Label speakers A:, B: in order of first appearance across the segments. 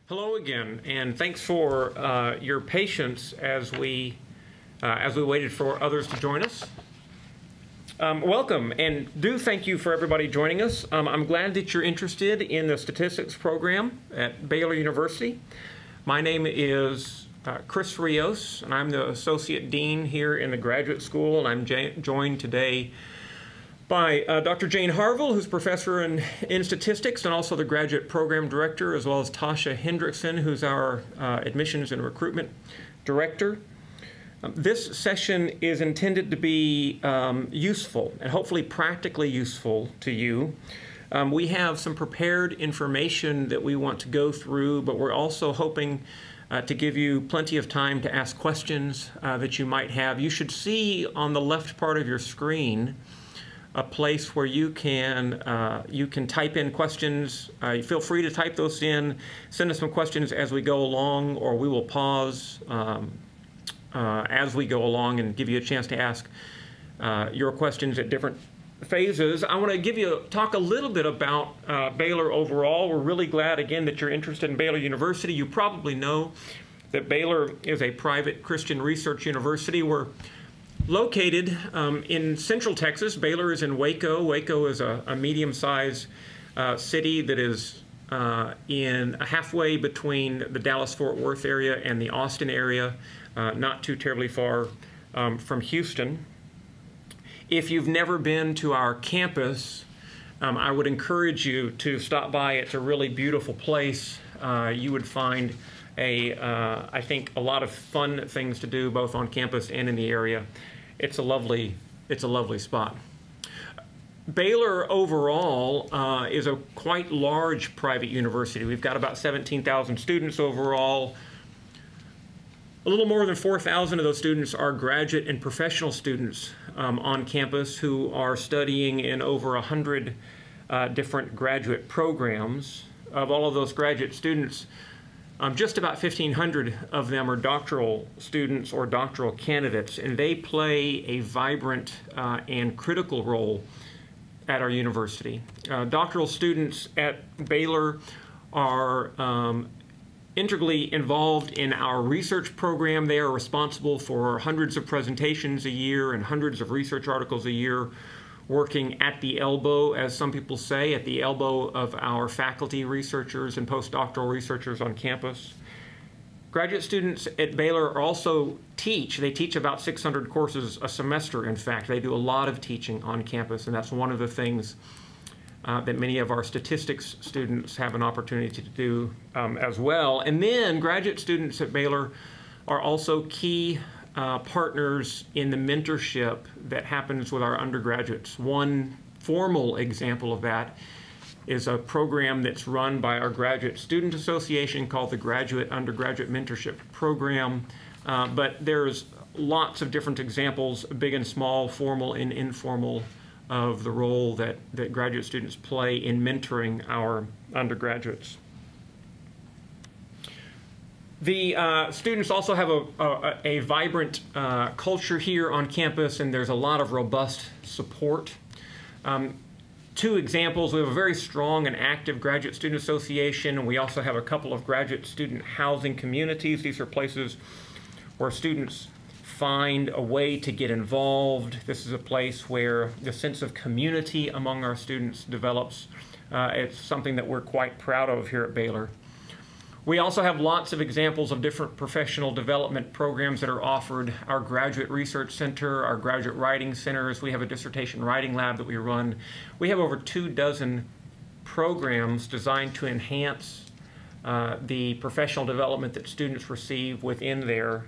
A: Hello again, and thanks for your patience as we waited for others to join us. Welcome, and do thank you for everybody joining us. I'm glad that you're interested in the statistics program at Baylor University. My name is Chris Rios, and I'm the Associate Dean here in the Graduate School, and I'm joined today by Dr. Jane Harville, who's professor in statistics and also the graduate program director, as well as Tasha Hendrickson, who's our admissions and recruitment director. This session is intended to be useful and hopefully practically useful to you. We have some prepared information that we want to go through, but we're also hoping to give you plenty of time to ask questions that you might have. You should see on the left part of your screen a place where you can type in questions. Feel free to type those in. Send us some questions as we go along, or we will pause as we go along and give you a chance to ask your questions at different phases. I want to talk a little bit about Baylor overall. We're really glad, again, that you're interested in Baylor University. You probably know that Baylor is a private Christian research university. We're located in Central Texas. Baylor is in Waco. Waco is a medium-sized city that is in halfway between the Dallas-Fort Worth area and the Austin area, not too terribly far from Houston. If you've never been to our campus, I would encourage you to stop by. It's a really beautiful place. You would find I think a lot of fun things to do both on campus and in the area. It's a lovely spot. Baylor overall is a quite large private university. We've got about 17,000 students overall. A little more than 4,000 of those students are graduate and professional students on campus who are studying in over 100 different graduate programs. Of all of those graduate students, just about 1,500 of them are doctoral students or doctoral candidates, and they play a vibrant and critical role at our university. Doctoral students at Baylor are integrally involved in our research program. They are responsible for hundreds of presentations a year and hundreds of research articles a year, working at the elbow, as some people say, at the elbow of our faculty researchers and postdoctoral researchers on campus. Graduate students at Baylor also teach. They teach about 600 courses a semester, in fact. They do a lot of teaching on campus, and that's one of the things that many of our statistics students have an opportunity to do as well. And then graduate students at Baylor are also key partners in the mentorship that happens with our undergraduates. One formal example of that is a program that's run by our Graduate Student Association called the Graduate Undergraduate Mentorship Program. But there's lots of different examples, big and small, formal and informal, of the role that graduate students play in mentoring our undergraduates. The students also have a vibrant culture here on campus, and there's a lot of robust support. Two examples: we have a very strong and active Graduate Student Association, and we also have a couple of graduate student housing communities. These are places where students find a way to get involved. This is a place where the sense of community among our students develops. It's something that we're quite proud of here at Baylor. We also have lots of examples of different professional development programs that are offered. Our Graduate Research Center, our Graduate Writing Centers, we have a dissertation writing lab that we run. We have over 24 programs designed to enhance the professional development that students receive within their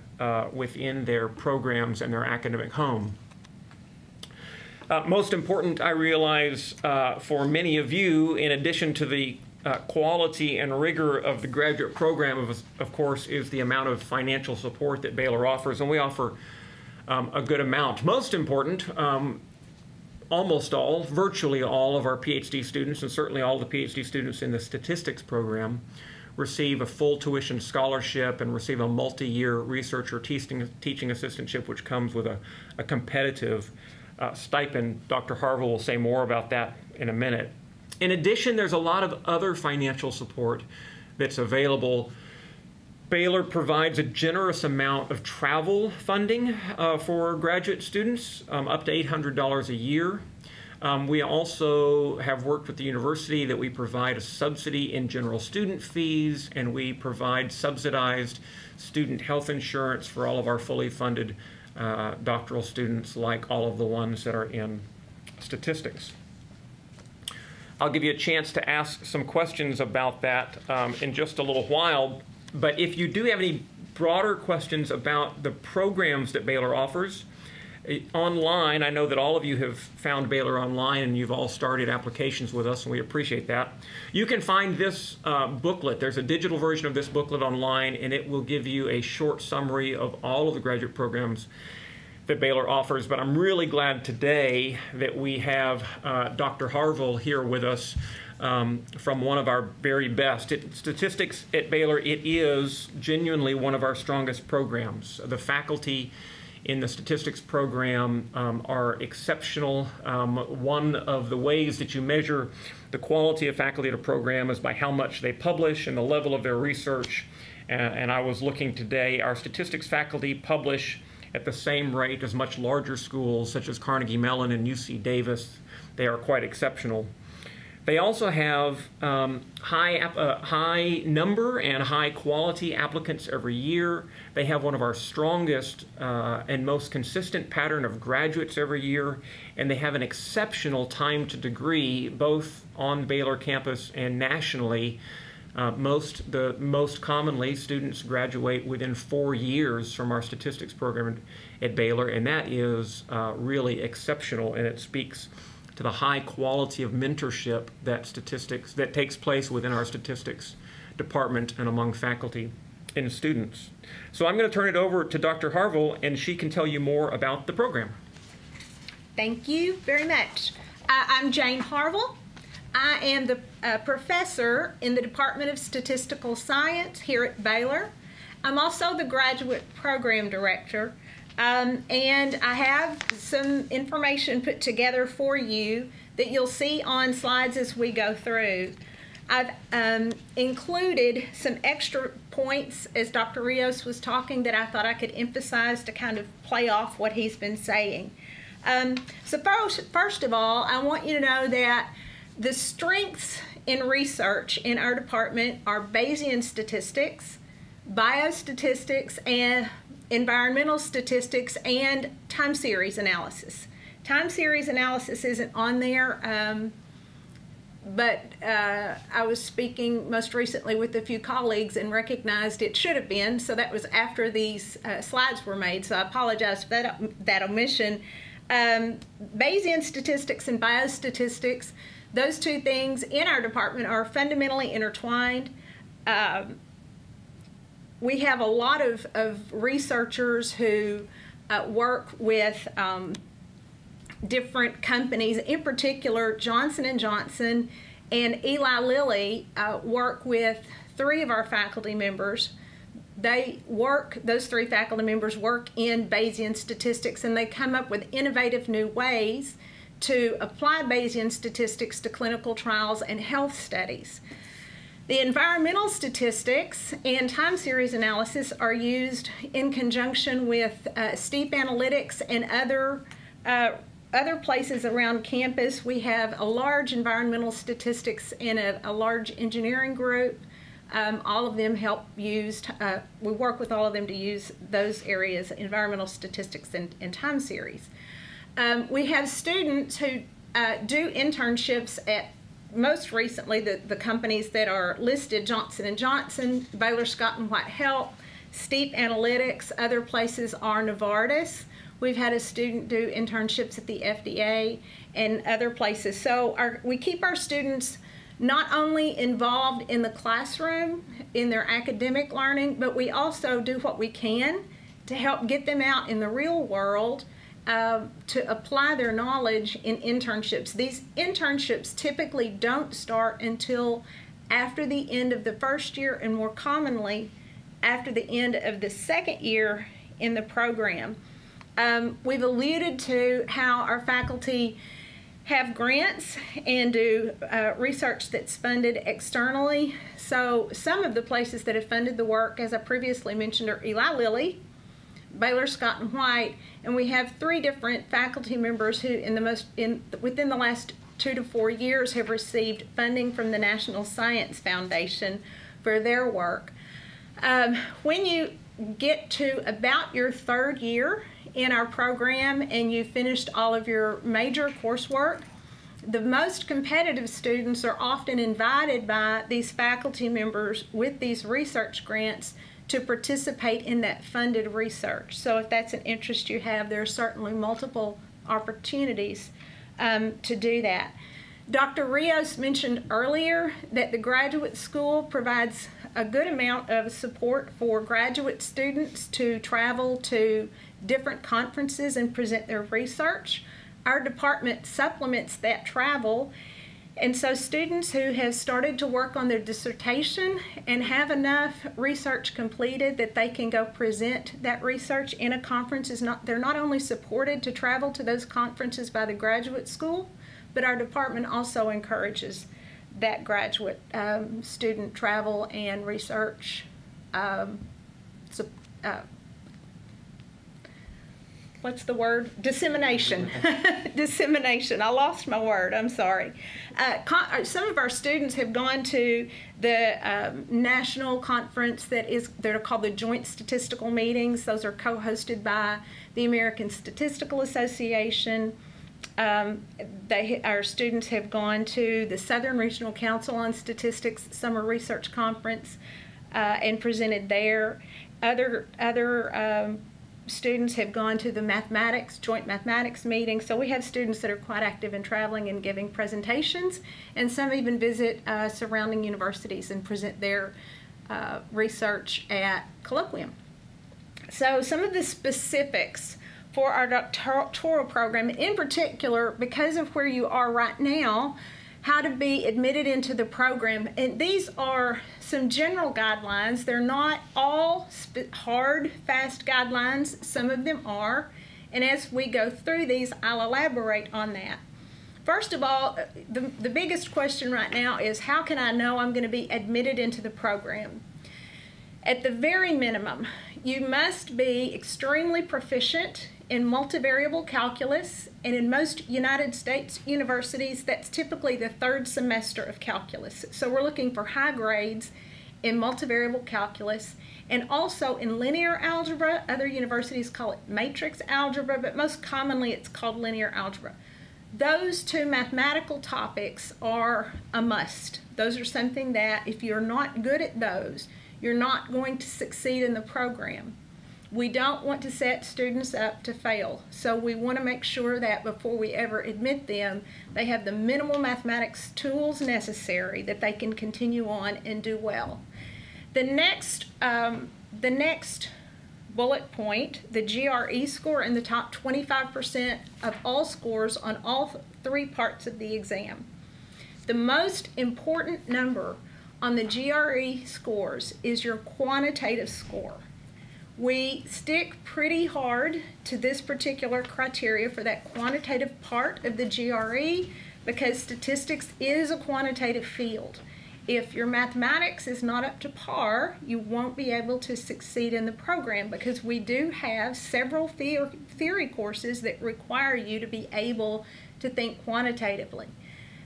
A: programs and their academic home. Most important, I realize, for many of you, in addition to the quality and rigor of the graduate program, of course, is the amount of financial support that Baylor offers, and we offer a good amount. Most important, virtually all of our PhD students, and certainly all the PhD students in the statistics program, receive a full tuition scholarship and receive a multi-year research or teaching assistantship, which comes with a competitive stipend. Dr. Harville will say more about that in a minute. In addition, there's a lot of other financial support that's available. Baylor provides a generous amount of travel funding for graduate students, up to $800 a year. We also have worked with the university that we provide a subsidy in general student fees, and we provide subsidized student health insurance for all of our fully funded doctoral students, like all of the ones that are in statistics. I'll give you a chance to ask some questions about that in just a little while, but if you do have any broader questions about the programs that Baylor offers, online, I know that all of you have found Baylor online and you've all started applications with us, and we appreciate that. You can find this booklet. There's a digital version of this booklet online, and it will give you a short summary of all of the graduate programs that Baylor offers. But I'm really glad today that we have Dr. Harville here with us from one of our very best. Statistics at Baylor, it is genuinely one of our strongest programs. The faculty in the statistics program are exceptional. One of the ways that you measure the quality of faculty at a program is by how much they publish and the level of their research. And I was looking today, our statistics faculty publish at the same rate as much larger schools such as Carnegie Mellon and UC Davis. They are quite exceptional. They also have high number and high quality applicants every year. They have one of our strongest and most consistent pattern of graduates every year, and they have an exceptional time to degree both on Baylor campus and nationally. Most commonly, students graduate within 4 years from our statistics program at Baylor, and that is really exceptional, and it speaks to the high quality of mentorship that takes place within our statistics department and among faculty and students. So I'm going to turn it over to Dr. Harville, and she can tell you more about the program.
B: Thank you very much. I'm Jane Harville. I am the professor in the Department of Statistical Science here at Baylor. I'm also the graduate program director. And I have some information put together for you that you'll see on slides as we go through. I've included some extra points as Dr. Rios was talking that I thought I could emphasize to kind of play off what he's been saying. So first of all, I want you to know that the strengths in research in our department are Bayesian statistics, biostatistics, and environmental statistics, and time series analysis. Time series analysis isn't on there, but I was speaking most recently with a few colleagues and recognized it should have been, so that was after these slides were made, so I apologize for that omission. Bayesian statistics and biostatistics, those two things in our department are fundamentally intertwined. We have a lot of researchers who work with different companies. In particular, Johnson & Johnson and Eli Lilly work with 3 of our faculty members. Those 3 faculty members work in Bayesian statistics, and they come up with innovative new ways to apply Bayesian statistics to clinical trials and health studies. The environmental statistics and time series analysis are used in conjunction with steep analytics and other places around campus. We have a large environmental statistics and a large engineering group. All of them help use, we work with all of them to use those areas, environmental statistics and time series. We have students who do internships at most recently, the companies that are listed, Johnson & Johnson, Baylor Scott & White Health, Steep Analytics, other places are Novartis. We've had a student do internships at the FDA and other places. So we keep our students not only involved in the classroom, in their academic learning, but we also do what we can to help get them out in the real world to apply their knowledge in internships. These internships typically don't start until after the end of the first year, and more commonly after the end of the second year in the program. We've alluded to how our faculty have grants and do research that's funded externally. So some of the places that have funded the work, as I previously mentioned, are Eli Lilly, Baylor Scott and White, and we have 3 different faculty members who within the last 2 to 4 years have received funding from the National Science Foundation for their work. When you get to about your 3rd year in our program and you've finished all of your major coursework, the most competitive students are often invited by these faculty members with these research grants to participate in that funded research. So if that's an interest you have, there are certainly multiple opportunities to do that. Dr. Rios mentioned earlier that the graduate school provides a good amount of support for graduate students to travel to different conferences and present their research. Our department supplements that travel, and so students who have started to work on their dissertation and have enough research completed that they can go present that research in a conference, they're not only supported to travel to those conferences by the graduate school, but our department also encourages that graduate student travel and research what's the word? Dissemination. Dissemination. I lost my word. I'm sorry. Some of our students have gone to the national conference that are called the Joint Statistical Meetings. Those are co-hosted by the American Statistical Association. Our students have gone to the Southern Regional Council on Statistics Summer Research Conference and presented there. Other students have gone to the joint mathematics meeting. So we have students that are quite active in traveling and giving presentations, and some even visit surrounding universities and present their research at colloquium. So some of the specifics for our doctoral program, in particular, because of where you are right now, how to be admitted into the program. And these are some general guidelines. They're not all hard, fast guidelines. Some of them are. And as we go through these, I'll elaborate on that. First of all, the biggest question right now is, how can I know I'm going to be admitted into the program? At the very minimum, you must be extremely proficient in multivariable calculus, and in most United States universities, that's typically the 3rd semester of calculus. So we're looking for high grades in multivariable calculus, and also in linear algebra. Other universities call it matrix algebra, but most commonly it's called linear algebra. Those 2 mathematical topics are a must. Those are something that if you're not good at those, you're not going to succeed in the program. We don't want to set students up to fail, so we want to make sure that before we ever admit them, they have the minimal mathematics tools necessary that they can continue on and do well. The next bullet point, the GRE score in the top 25% of all scores on all 3 parts of the exam. The most important number on the GRE scores is your quantitative score. We stick pretty hard to this particular criteria for that quantitative part of the GRE because statistics is a quantitative field. If your mathematics is not up to par, you won't be able to succeed in the program because we do have several theory courses that require you to be able to think quantitatively.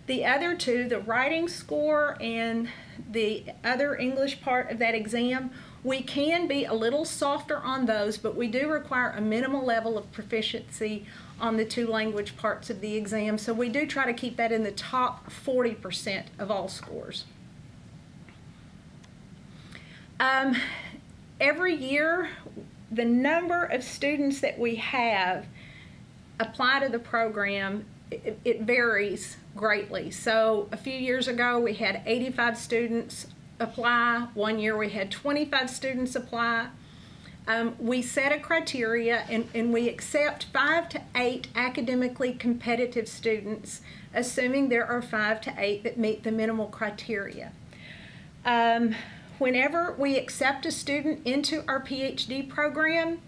B: The other 2, the writing score and the other English part of that exam, we can be a little softer on those, but we do require a minimal level of proficiency on the 2 language parts of the exam. So we do try to keep that in the top 40% of all scores. Every year, the number of students that we have apply to the program, it varies greatly. So a few years ago, we had 85 students apply. One year we had 25 students apply. We set a criteria and we accept 5 to 8 academically competitive students, assuming there are 5 to 8 that meet the minimal criteria. Whenever we accept a student into our PhD program,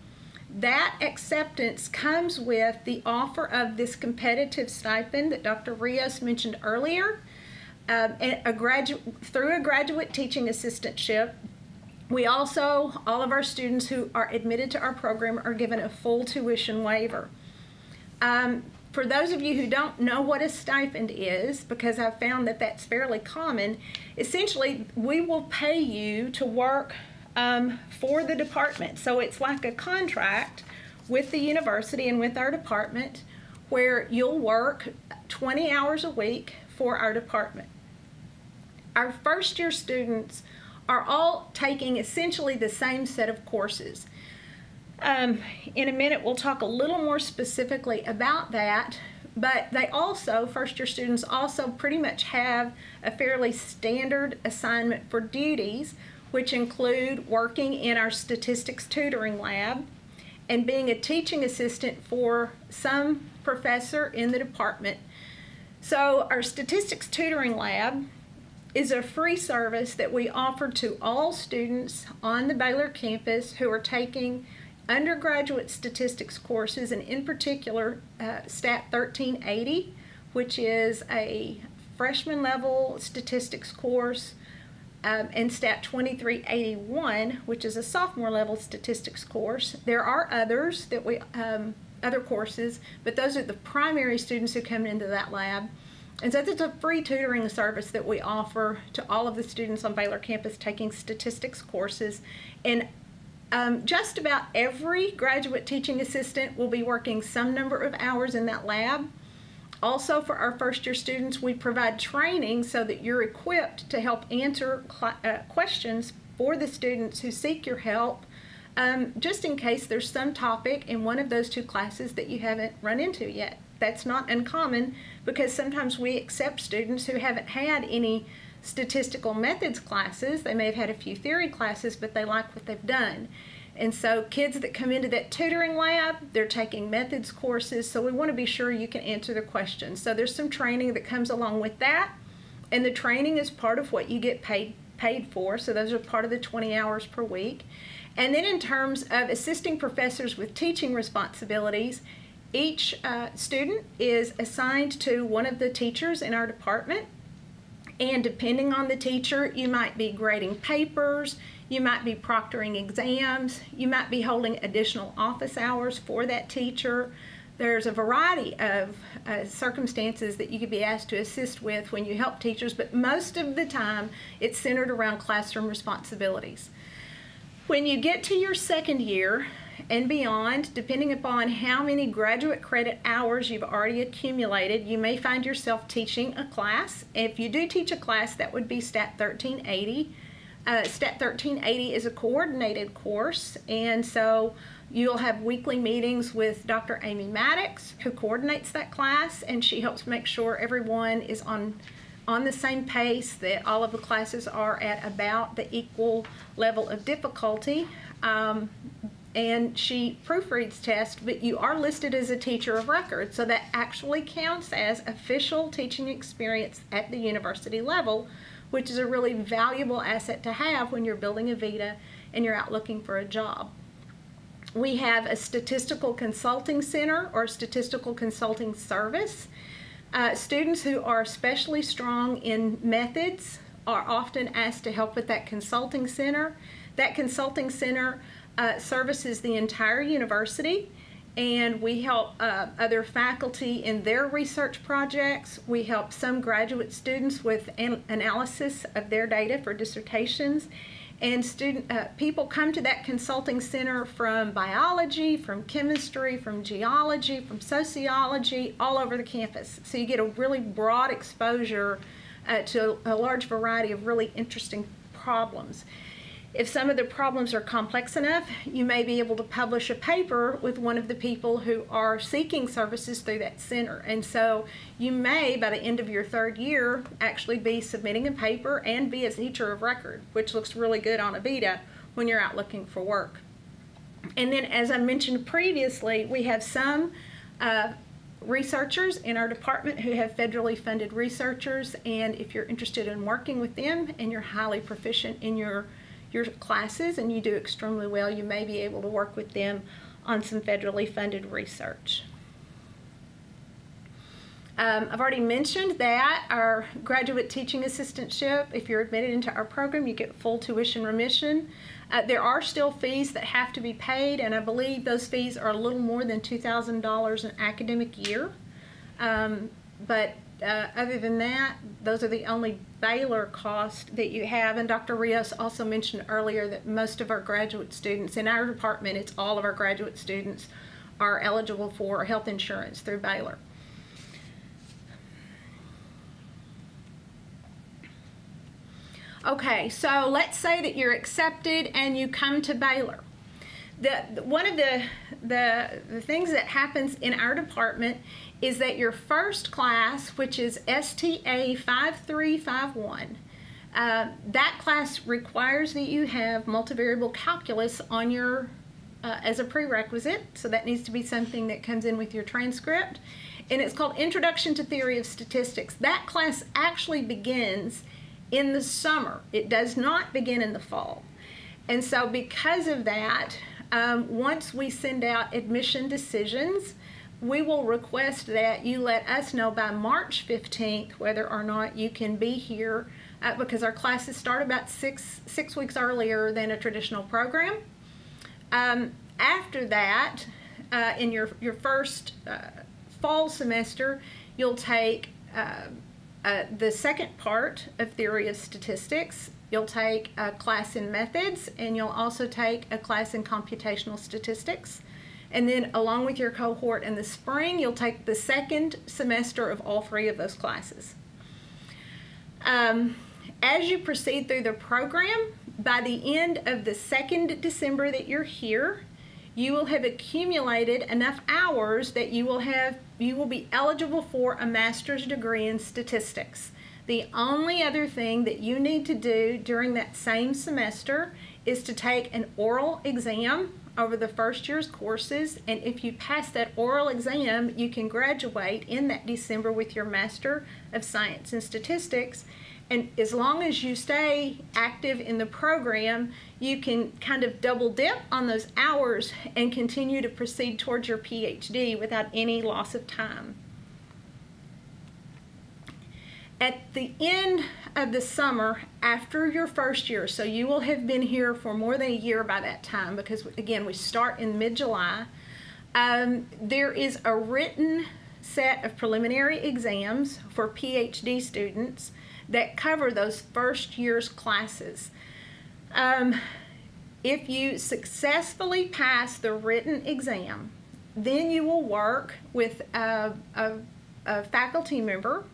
B: that acceptance comes with the offer of this competitive stipend that Dr. Rios mentioned earlier, and through a graduate teaching assistantship. We also, all of our students who are admitted to our program are given a full tuition waiver. For those of you who don't know what a stipend is, because I've found that that's fairly common, essentially we will pay you to work for the department. So it's like a contract with the university and with our department where you'll work 20 hours a week for our department. Our first year students are all taking essentially the same set of courses. In a minute, we'll talk a little more specifically about that, but they also, first year students also pretty much have a fairly standard assignment for duties, which include working in our statistics tutoring lab and being a teaching assistant for some professor in the department. So our statistics tutoring lab is a free service that we offer to all students on the Baylor campus who are taking undergraduate statistics courses, and in particular Stat 1380, which is a freshman level statistics course, and Stat 2381, which is a sophomore level statistics course. There are others that other courses, but those are the primary students who come into that lab. And so it's a free tutoring service that we offer to all of the students on Baylor campus taking statistics courses. And just about every graduate teaching assistant will be working some number of hours in that lab. Also, for our first year students, we provide training so that you're equipped to help answer questions for the students who seek your help, just in case there's some topic in one of those two classes that you haven't run into yet. That's not uncommon because sometimes we accept students who haven't had any statistical methods classes. They may have had a few theory classes, but they like what they've done. And so kids that come into that tutoring lab, they're taking methods courses, so we want to be sure you can answer the questions. So there's some training that comes along with that, and the training is part of what you get paid for, so those are part of the 20 hours per week. And then in terms of assisting professors with teaching responsibilities, each student is assigned to one of the teachers in our department, and depending on the teacher, you might be grading papers, you might be proctoring exams, you might be holding additional office hours for that teacher. There's a variety of circumstances that you could be asked to assist with when you help teachers, but most of the time it's centered around classroom responsibilities. When you get to your second year and beyond, depending upon how many graduate credit hours you've already accumulated, you may find yourself teaching a class. If you do teach a class, that would be Stat 1380. Stat 1380 is a coordinated course, and so you'll have weekly meetings with Dr. Amy Maddox, who coordinates that class, and she helps make sure everyone is on the same pace, that all of the classes are at about the equal level of difficulty. And she proofreads tests, but you are listed as a teacher of record, so that actually counts as official teaching experience at the university level, which is a really valuable asset to have when you're building a vita and you're out looking for a job. We have a statistical consulting center or statistical consulting service. Students who are especially strong in methods are often asked to help with that consulting center. That consulting center services the entire university, and we help other faculty in their research projects. We help some graduate students with analysis of their data for dissertations, and people come to that consulting center from biology, from chemistry, from geology, from sociology, all over the campus. So you get a really broad exposure to a large variety of really interesting problems. If some of the problems are complex enough, you may be able to publish a paper with one of the people who are seeking services through that center. And so you may, by the end of your third year, actually be submitting a paper and be a teacher of record, which looks really good on a vita when you're out looking for work. And then, as I mentioned previously, we have some researchers in our department who have federally funded researchers, and if you're interested in working with them and you're highly proficient in your classes and you do extremely well, you may be able to work with them on some federally funded research. I've already mentioned that our graduate teaching assistantship, if you're admitted into our program, you get full tuition remission. There are still fees that have to be paid, and I believe those fees are a little more than $2,000 an academic year. But other than that, those are the only Baylor costs that you have. And Dr. Rios also mentioned earlier that most of our graduate students, in our department, it's all of our graduate students, are eligible for health insurance through Baylor. Okay, so let's say that you're accepted and you come to Baylor. One of the things that happens in our department is that your first class, which is STA 5351, that class requires that you have multivariable calculus on your as a prerequisite, so that needs to be something that comes in with your transcript, and it's called Introduction to Theory of Statistics. That class actually begins in the summer. It does not begin in the fall. And so because of that, once we send out admission decisions, we will request that you let us know by March 15th whether or not you can be here, because our classes start about six weeks earlier than a traditional program. After that, in your first fall semester, you'll take the second part of Theory of Statistics. You'll take a class in Methods, and you'll also take a class in Computational Statistics. And then along with your cohort in the spring, you'll take the second semester of all three of those classes. As you proceed through the program, by the end of the 2nd December that you're here, you will have accumulated enough hours that you will be eligible for a master's degree in statistics. The only other thing that you need to do during that same semester is to take an oral exam over the first year's courses, and if you pass that oral exam, you can graduate in that December with your Master of Science in Statistics. And as long as you stay active in the program, you can kind of double dip on those hours and continue to proceed towards your PhD without any loss of time. At the end of the summer, after your first year, so you will have been here for more than a year by that time, because again, we start in mid-July, there is a written set of preliminary exams for PhD students that cover those first year's classes. If you successfully pass the written exam, then you will work with a faculty member,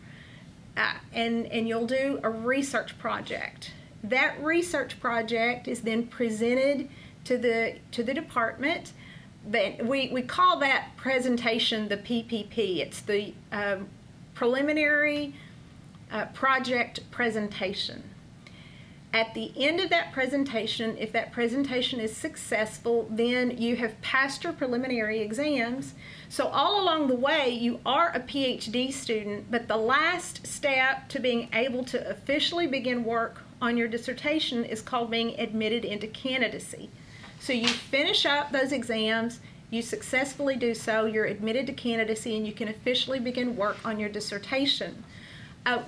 B: and you'll do a research project. That research project is then presented to the department. We call that presentation the PPP. It's the preliminary project presentation. At the end of that presentation, if that presentation is successful, then you have passed your preliminary exams. So all along the way, you are a PhD student, but the last step to being able to officially begin work on your dissertation is called being admitted into candidacy. So you finish up those exams, you successfully do so, you're admitted to candidacy, and you can officially begin work on your dissertation.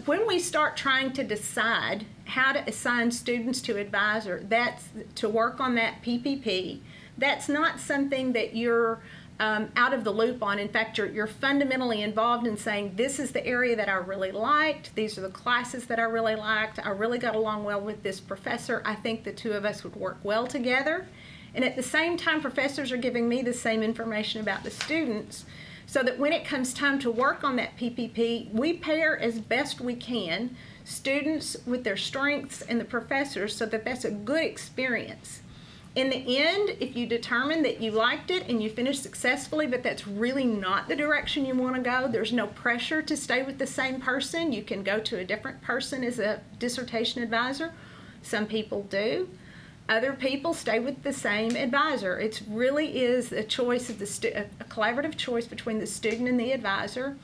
B: When we start trying to decide how to assign students to advisor, that's to work on that PPP, that's not something that you're out of the loop on. In fact, you're fundamentally involved in saying, this is the area that I really liked, these are the classes that I really liked, I really got along well with this professor, I think the two of us would work well together. And at the same time, professors are giving me the same information about the students, so that when it comes time to work on that PPP, we pair as best we can students with their strengths and the professors, so that that's a good experience. In the end, if you determine that you liked it and you finished successfully, but that's really not the direction you want to go, there's no pressure to stay with the same person. You can go to a different person as a dissertation advisor. Some people do. Other people stay with the same advisor. It really is a choice of a collaborative choice between the student and the advisor.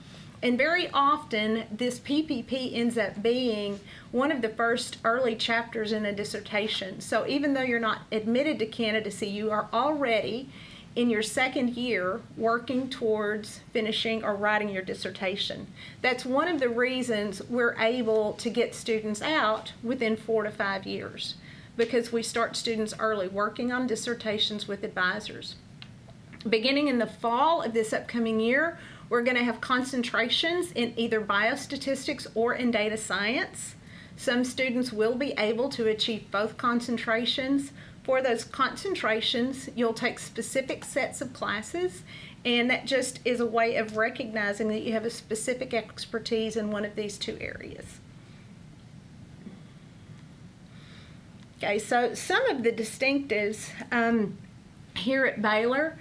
B: And very often, this PPP ends up being one of the first early chapters in a dissertation. So even though you're not admitted to candidacy, you are already in your second year working towards finishing or writing your dissertation. That's one of the reasons we're able to get students out within 4 to 5 years, because we start students early working on dissertations with advisors. Beginning in the fall of this upcoming year, we're going to have concentrations in either biostatistics or in data science. Some students will be able to achieve both concentrations. For those concentrations, you'll take specific sets of classes, and that just is a way of recognizing that you have a specific expertise in one of these two areas. Okay, so some of the distinctives here at Baylor,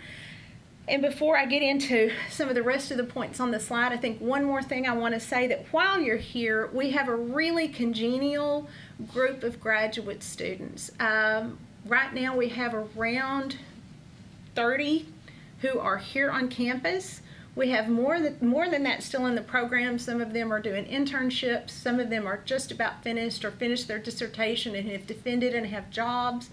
B: and before I get into some of the rest of the points on the slide, I think one more thing I want to say, that while you're here, we have a really congenial group of graduate students. Right now we have around 30 who are here on campus. We have more than that still in the program. Some of them are doing internships. Some of them are just about finished or finished their dissertation and have defended and have jobs.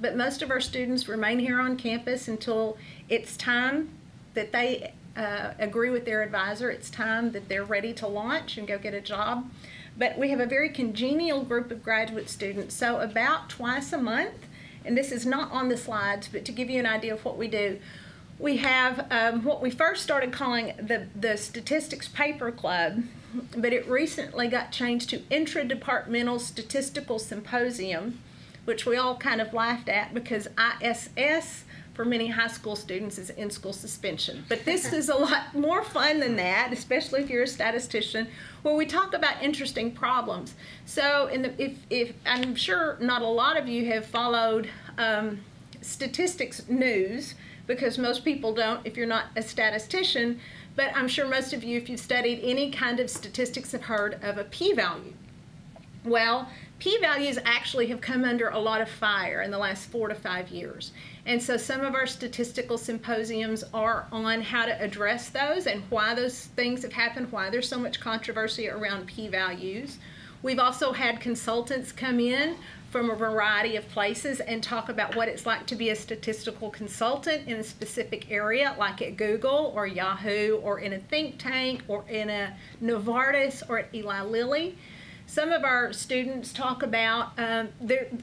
B: But most of our students remain here on campus until it's time that they agree with their advisor. It's time that they're ready to launch and go get a job. But we have a very congenial group of graduate students. So about twice a month, and this is not on the slides, but to give you an idea of what we do, we have what we first started calling the Statistics Paper Club, but it recently got changed to Intradepartmental Statistical Symposium, which we all kind of laughed at because ISS for many high school students is in-school suspension. But this is a lot more fun than that, especially if you're a statistician, where we talk about interesting problems. So if I'm sure not a lot of you have followed statistics news, because most people don't if you're not a statistician, but I'm sure most of you, if you've studied any kind of statistics, have heard of a p-value. Well, p-values actually have come under a lot of fire in the last 4 to 5 years. And so some of our statistical symposiums are on how to address those and why those things have happened, why there's so much controversy around p-values. We've also had consultants come in from a variety of places and talk about what it's like to be a statistical consultant in a specific area, like at Google or Yahoo or in a think tank or in a Novartis or at Eli Lilly. Some of our students talk about,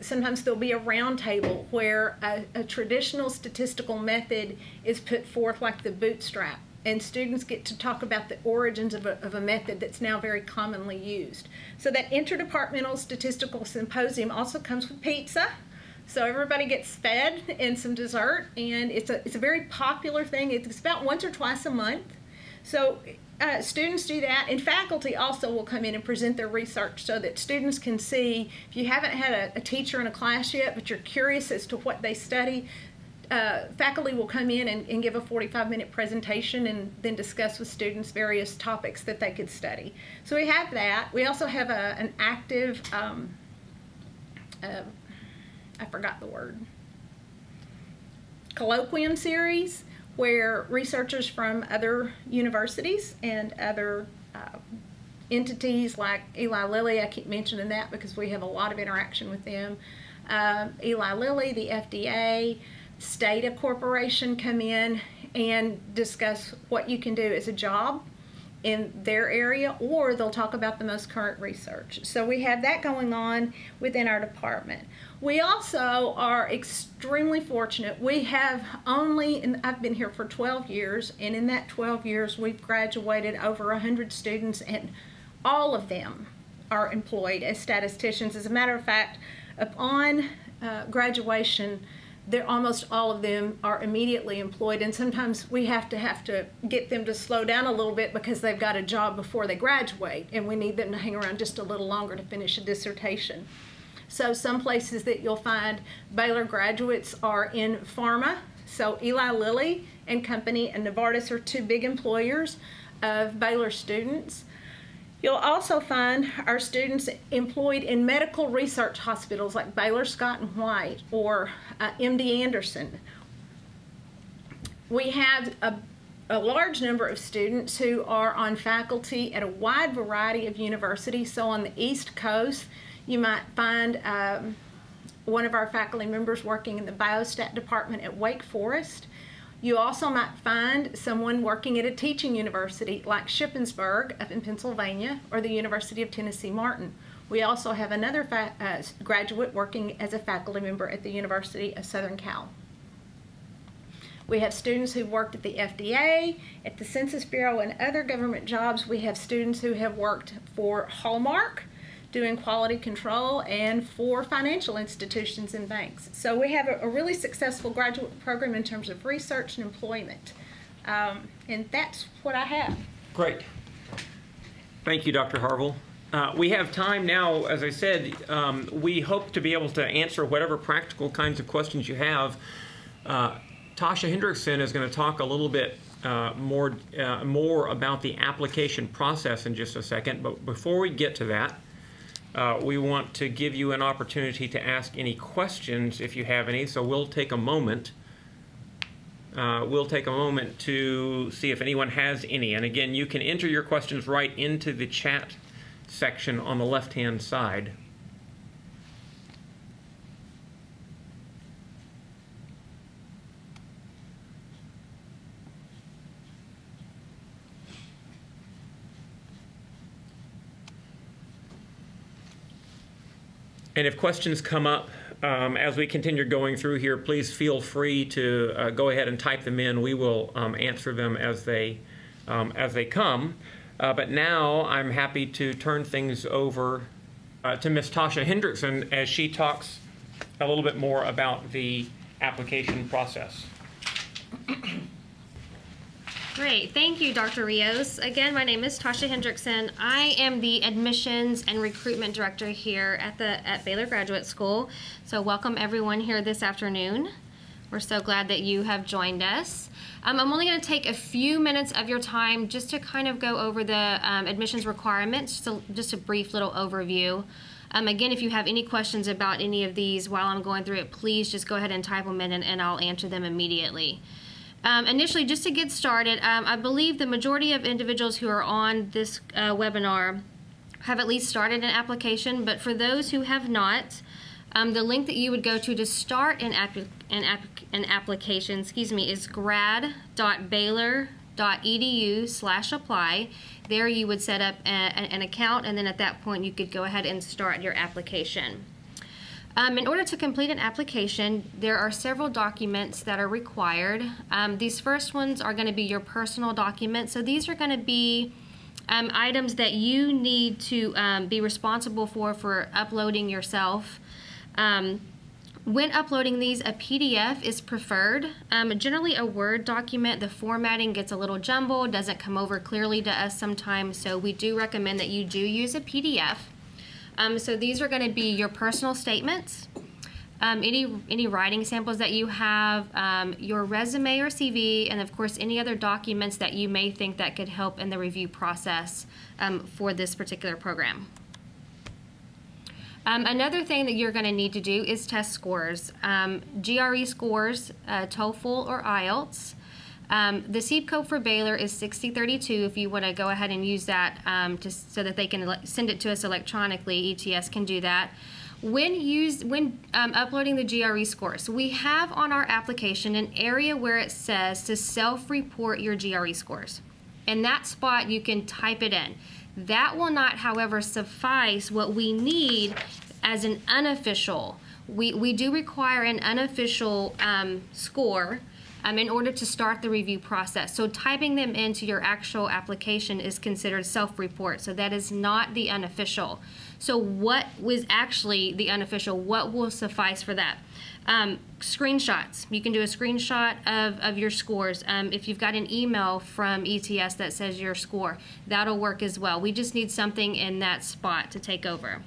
B: sometimes there'll be a round table where a traditional statistical method is put forth, like the bootstrap, and students get to talk about the origins of a method that's now very commonly used. So that Interdepartmental Statistical Symposium also comes with pizza, so everybody gets fed and some dessert, and it's a very popular thing. It's about once or twice a month. So students do that, and faculty also will come in and present their research so that students can see. If you haven't had a teacher in a class yet, but you're curious as to what they study, faculty will come in and give a 45-minute presentation and then discuss with students various topics that they could study. So we have that. We also have an active, I forgot the word, colloquium series, where researchers from other universities and other entities like Eli Lilly, I keep mentioning that because we have a lot of interaction with them, Eli Lilly, the FDA, Stata Corporation come in and discuss what you can do as a job in their area, or they'll talk about the most current research. So we have that going on within our department. We also are extremely fortunate. We have only, and I've been here for 12 years, and in that 12 years we've graduated over 100 students, and all of them are employed as statisticians. As a matter of fact, upon graduation, almost all of them are immediately employed, and sometimes we have to get them to slow down a little bit because they've got a job before they graduate, and we need them to hang around just a little longer to finish a dissertation. So some places that you'll find Baylor graduates are in pharma. So Eli Lilly and Company and Novartis are two big employers of Baylor students. You'll also find our students employed in medical research hospitals like Baylor Scott and White or MD Anderson. We have a large number of students who are on faculty at a wide variety of universities. So on the East Coast, you might find one of our faculty members working in the biostat department at Wake Forest. You also might find someone working at a teaching university like Shippensburg up in Pennsylvania or the University of Tennessee Martin. We also have another graduate working as a faculty member at the University of Southern Cal. We have students who've worked at the FDA, at the Census Bureau, and other government jobs. We have students who have worked for Hallmark, doing quality control, and for financial institutions and banks. So we have a really successful graduate program in terms of research and employment. And that's what I have.
A: Great. Thank you, Dr. Harville. We have time now, as I said, we hope to be able to answer whatever practical kinds of questions you have. Tasha Hendrickson is going to talk a little bit more about the application process in just a second, but before we get to that, we want to give you an opportunity to ask any questions if you have any, so we'll take a moment. To see if anyone has any. And again, you can enter your questions right into the chat section on the left-hand side. And if questions come up as we continue going through here, please feel free to go ahead and type them in. We will answer them as they come. But now I'm happy to turn things over to Ms. Tasha Hendrickson as she talks a little bit more about the application process.
C: Great. Thank you, Dr. Rios. Again, my name is Tasha Hendrickson. I am the Admissions and Recruitment Director here at Baylor Graduate School. So welcome everyone here this afternoon. We're so glad that you have joined us. I'm only going to take a few minutes of your time just to kind of go over the admissions requirements, just a brief little overview. Again, if you have any questions about any of these while I'm going through it, please just go ahead and type them in and I'll answer them immediately. Initially, just to get started, I believe the majority of individuals who are on this webinar have at least started an application, but for those who have not, the link that you would go to start an application, is grad.baylor.edu/apply. There you would set up an account, and then at that point you could go ahead and start your application. In order to complete an application, there are several documents that are required. These first ones are going to be your personal documents. So these are going to be items that you need to be responsible for uploading yourself. When uploading these, a PDF is preferred. Generally a Word document, the formatting gets a little jumbled, doesn't come over clearly to us sometimes, so we do recommend that you do use a PDF. So these are going to be your personal statements, any writing samples that you have, your resume or CV, and of course any other documents that you may think that could help in the review process for this particular program. Another thing that you're going to need to do is test scores. GRE scores, TOEFL or IELTS. The CEEP code for Baylor is 6032 if you want to go ahead and use that so that they can send it to us electronically. ETS can do that. When uploading the GRE scores, we have on our application an area where it says to self-report your GRE scores. In that spot, you can type it in. That will not, however, suffice. What we need as an unofficial, we do require an unofficial score in order to start the review process. So typing them into your actual application is considered self-report, so that is not the unofficial. So what was actually the unofficial? What will suffice for that? Screenshots. You can do a screenshot of your scores. If you've got an email from ETS that says your score, that'll work as well. We just need something in that spot to take over.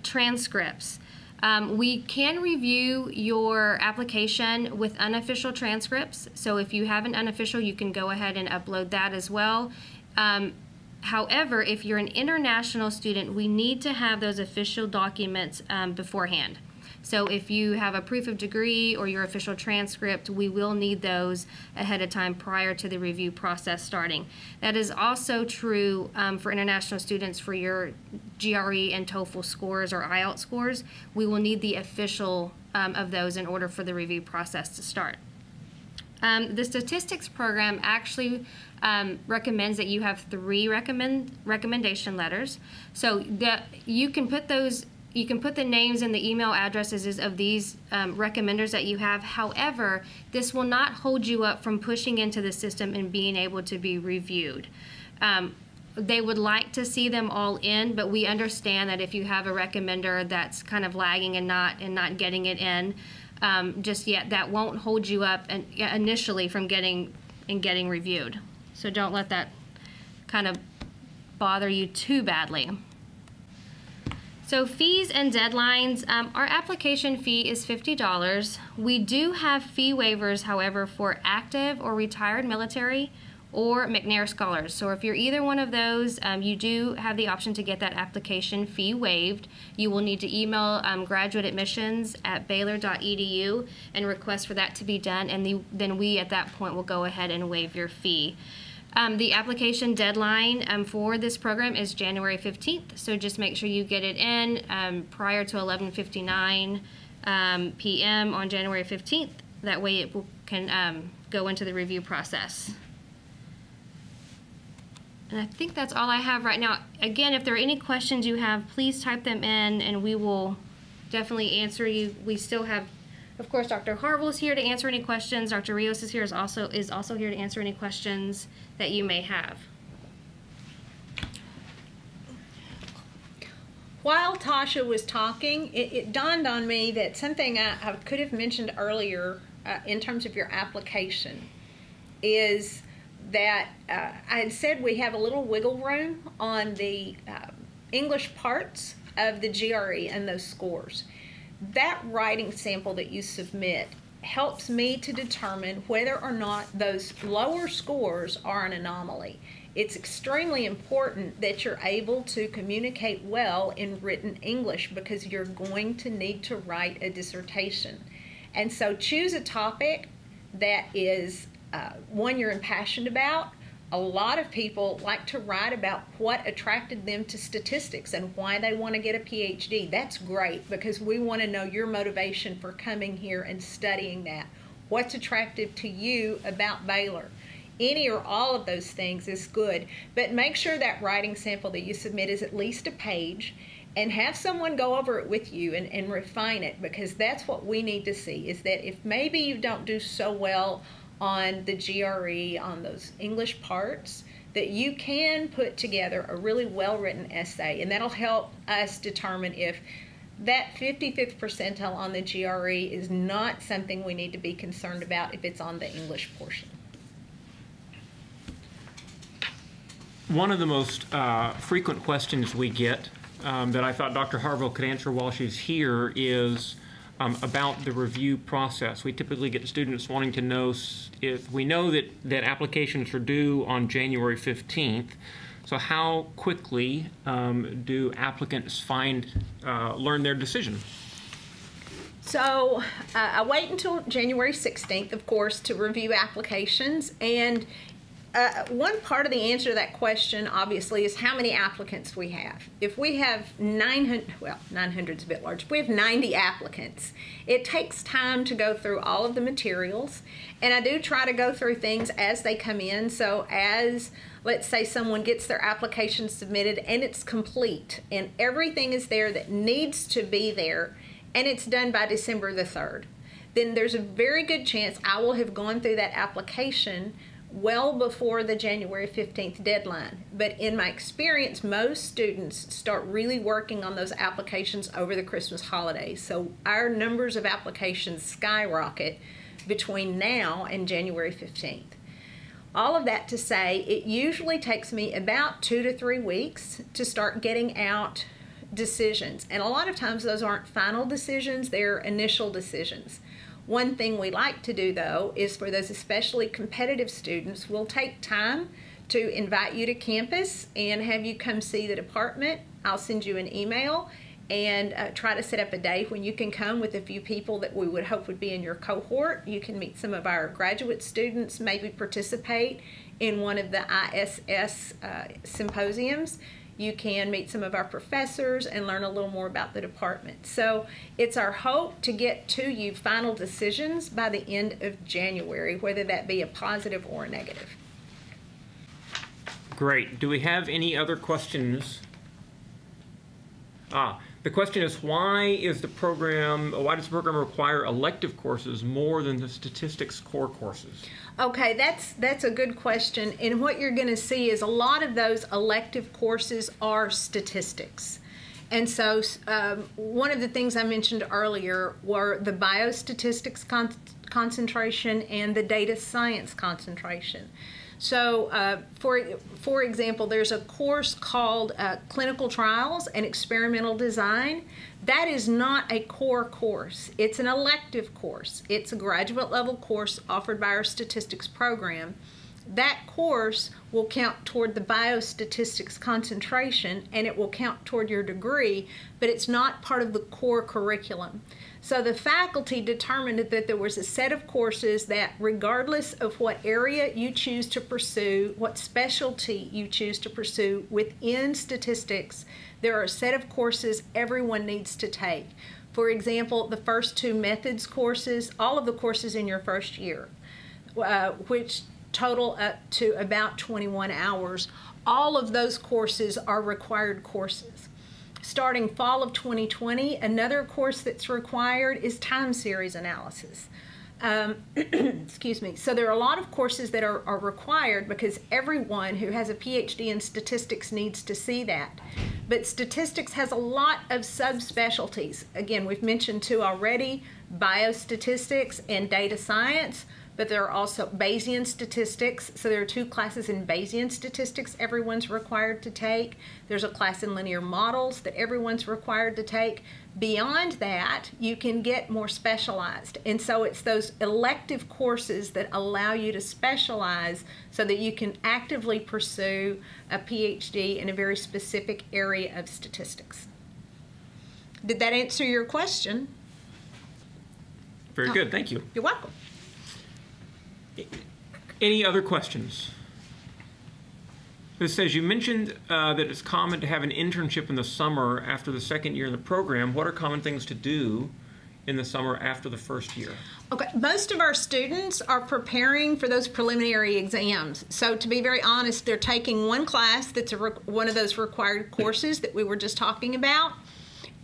C: Transcripts. We can review your application with unofficial transcripts. So if you have an unofficial, you can go ahead and upload that as well. However, if you're an international student, we need to have those official documents beforehand. So if you have a proof of degree or your official transcript, we will need those ahead of time prior to the review process starting. That is also true for international students for your GRE and TOEFL scores or IELTS scores. We will need the official of those in order for the review process to start. The statistics program actually recommends that you have 3 recommendation letters. So that you can put those, you can put the names and the email addresses of these recommenders that you have. However, this will not hold you up from pushing into the system and being able to be reviewed. They would like to see them all in, but we understand that if you have a recommender that's kind of lagging and not getting it in just yet, that won't hold you up initially from getting reviewed. So don't let that kind of bother you too badly. So fees and deadlines, our application fee is $50. We do have fee waivers, however, for active or retired military or McNair scholars. So if you're either one of those, you do have the option to get that application fee waived. You will need to email graduateadmissions@baylor.edu and request for that to be done, and then we at that point will go ahead and waive your fee. The application deadline for this program is January 15th, so just make sure you get it in prior to 11:59 p.m. on January 15th. That way it can go into the review process. And I think that's all I have right now. Again, if there are any questions you have, please type them in and we will definitely answer you. We still have, of course, Dr. Harville is here to answer any questions. Dr. Rios is here, is also here to answer any questions that you may have.
B: While Tasha was talking, it dawned on me that something I could have mentioned earlier in terms of your application is that I had said we have a little wiggle room on the English parts of the GRE and those scores. That writing sample that you submit helps me to determine whether or not those lower scores are an anomaly. It's extremely important that you're able to communicate well in written English because you're going to need to write a dissertation. And so choose a topic that is one you're impassioned about. A lot of people like to write about what attracted them to statistics and why they want to get a PhD. That's great because we want to know your motivation for coming here and studying that. What's attractive to you about Baylor? Any or all of those things is good, but make sure that writing sample that you submit is at least a page and have someone go over it with you and refine it, because that's what we need to see, is that if maybe you don't do so well on the GRE, on those English parts, that you can put together a really well-written essay, and that'll help us determine if that 55th percentile on the GRE is not something we need to be concerned about if it's on the English portion.
A: One of the most frequent questions we get that I thought Dr. Harville could answer while she's here is about the review process. We typically get students wanting to know if we know that applications are due on January 15th. So how quickly do applicants learn their decision?
B: So I wait until January 16th, of course, to review applications. And one part of the answer to that question, obviously, is how many applicants we have. If we have 900, well, 900 is a bit large. If we have 90 applicants, it takes time to go through all of the materials. And I do try to go through things as they come in. So as, let's say, someone gets their application submitted and it's complete and everything is there that needs to be there, and it's done by December the 3rd, then there's a very good chance I will have gone through that application well before the January 15th deadline. But in my experience, most students start really working on those applications over the Christmas holidays. So our numbers of applications skyrocket between now and January 15th. All of that to say, it usually takes me about 2 to 3 weeks to start getting out decisions. And a lot of times those aren't final decisions, they're initial decisions. One thing we like to do, though, is for those especially competitive students, we'll take time to invite you to campus and have you come see the department. I'll send you an email and try to set up a day when you can come with a few people that we would hope would be in your cohort. You can meet some of our graduate students, maybe participate in one of the ISS symposiums. You can meet some of our professors and learn a little more about the department. So it's our hope to get to you final decisions by the end of January, whether that be a positive or a negative.
A: Great. Do we have any other questions? The question is, why does the program require elective courses more than the statistics core courses?
B: Okay, that's a good question. And what you're going to see is a lot of those elective courses are statistics. And so one of the things I mentioned earlier were the biostatistics concentration and the data science concentration. So, for example, there's a course called Clinical Trials and Experimental Design. That is not a core course. It's an elective course. It's a graduate level course offered by our statistics program. That course will count toward the biostatistics concentration, and it will count toward your degree, but it's not part of the core curriculum. So the faculty determined that there was a set of courses that, regardless of what area you choose to pursue, what specialty you choose to pursue within statistics, there are a set of courses everyone needs to take. For example, the first two methods courses, all of the courses in your first year, which total up to about 21 hours, all of those courses are required courses. Starting fall of 2020, another course that's required is time series analysis. Excuse me. So there are a lot of courses that are required because everyone who has a PhD in statistics needs to see that. But statistics has a lot of subspecialties. Again, we've mentioned two already, biostatistics and data science. But there are also Bayesian statistics. So there are two classes in Bayesian statistics everyone's required to take. There's a class in linear models that everyone's required to take. Beyond that, you can get more specialized. And so it's those elective courses that allow you to specialize so that you can actively pursue a PhD in a very specific area of statistics. Did that answer your question?
A: Very good, thank you.
B: You're welcome.
A: Any other questions? It says, you mentioned that it's common to have an internship in the summer after the second year in the program. What are common things to do in the summer after the first year?
B: Okay, most of our students are preparing for those preliminary exams. So to be very honest, they're taking one class that's one of those required courses that we were just talking about,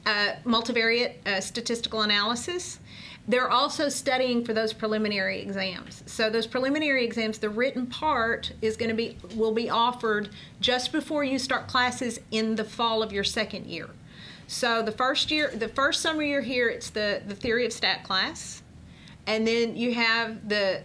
B: multivariate statistical analysis. They're also studying for those preliminary exams. So those preliminary exams, the written part will be offered just before you start classes in the fall of your second year. So the first summer you're here, it's the theory of stat class, and then you have the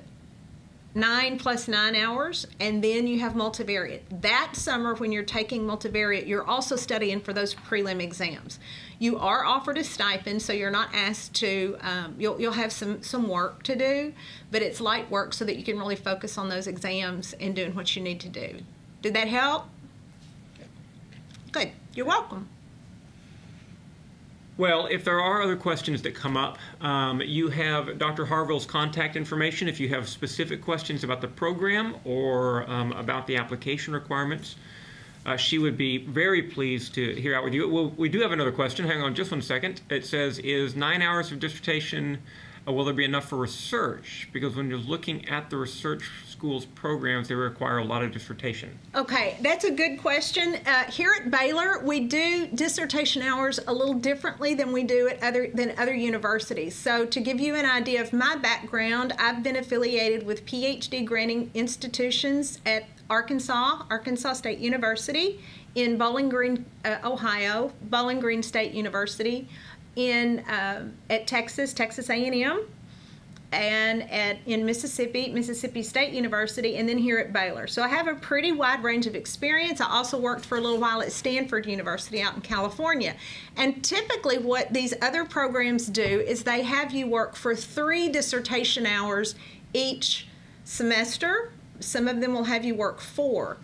B: 9 + 9 hours, and then you have multivariate. That summer when you're taking multivariate, you're also studying for those prelim exams. You are offered a stipend, so you're not asked to, you'll have some work to do, but it's light work so that you can really focus on those exams and doing what you need to do. Did that help? Good. You're welcome.
A: Well, if there are other questions that come up, you have Dr. Harville's contact information if you have specific questions about the program or about the application requirements. She would be very pleased to hear out with you. Well, we do have another question. Hang on just 1 second. It says, is 9 hours of dissertation, will there be enough for research? Because when you're looking at the research schools programs, they require a lot of dissertation.
B: Okay, that's a good question. Here at Baylor, we do dissertation hours a little differently than we do at other universities. So to give you an idea of my background, I've been affiliated with PhD granting institutions at Arkansas State University, in Bowling Green, Ohio, Bowling Green State University, at Texas A&M, and in Mississippi State University, and then here at Baylor. So I have a pretty wide range of experience. I also worked for a little while at Stanford University out in California. And typically what these other programs do is they have you work for 3 dissertation hours each semester. Some of them will have you work 4.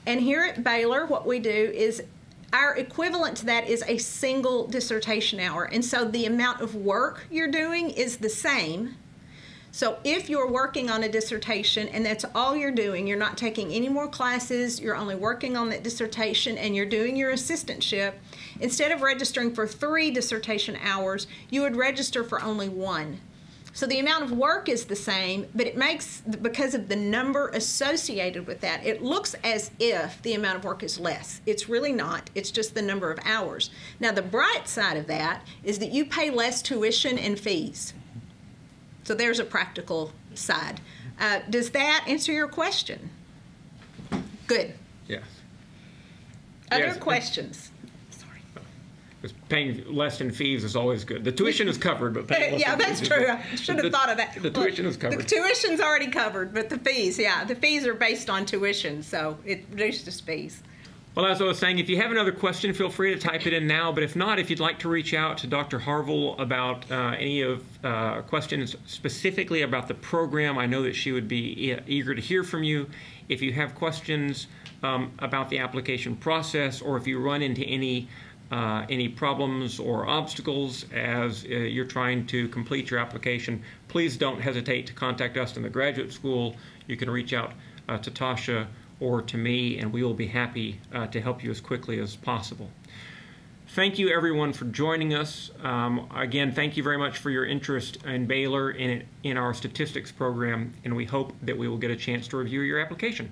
B: And here at Baylor, what we do is our equivalent to that is a single dissertation hour. And so the amount of work you're doing is the same. So if you're working on a dissertation and that's all you're doing, you're not taking any more classes, you're only working on that dissertation and you're doing your assistantship, instead of registering for 3 dissertation hours, you would register for only 1. So the amount of work is the same, but it makes, because of the number associated with that, it looks as if the amount of work is less. It's really not. It's just the number of hours. Now, the bright side of that is that you pay less tuition and fees. So there's a practical side. Does that answer your question? Good.
A: Yes.
B: Other questions?
A: Because paying less in fees is always good. The tuition is covered, but paying less
B: yeah,
A: in
B: that's
A: fees
B: true. I should have thought of that.
A: The tuition is covered.
B: The tuition's already covered, but the fees, yeah, the fees are based on tuition, so it reduces fees.
A: Well, as I was saying, if you have another question, feel free to type it in now. But if not, if you'd like to reach out to Dr. Harville about any of questions specifically about the program, I know that she would be eager to hear from you. If you have questions about the application process, or if you run into any problems or obstacles as you're trying to complete your application, please don't hesitate to contact us in the graduate school. You can reach out to Tasha or to me, and we will be happy to help you as quickly as possible. Thank you, everyone, for joining us. Again, thank you very much for your interest in Baylor in our statistics program, and we hope that we will get a chance to review your application.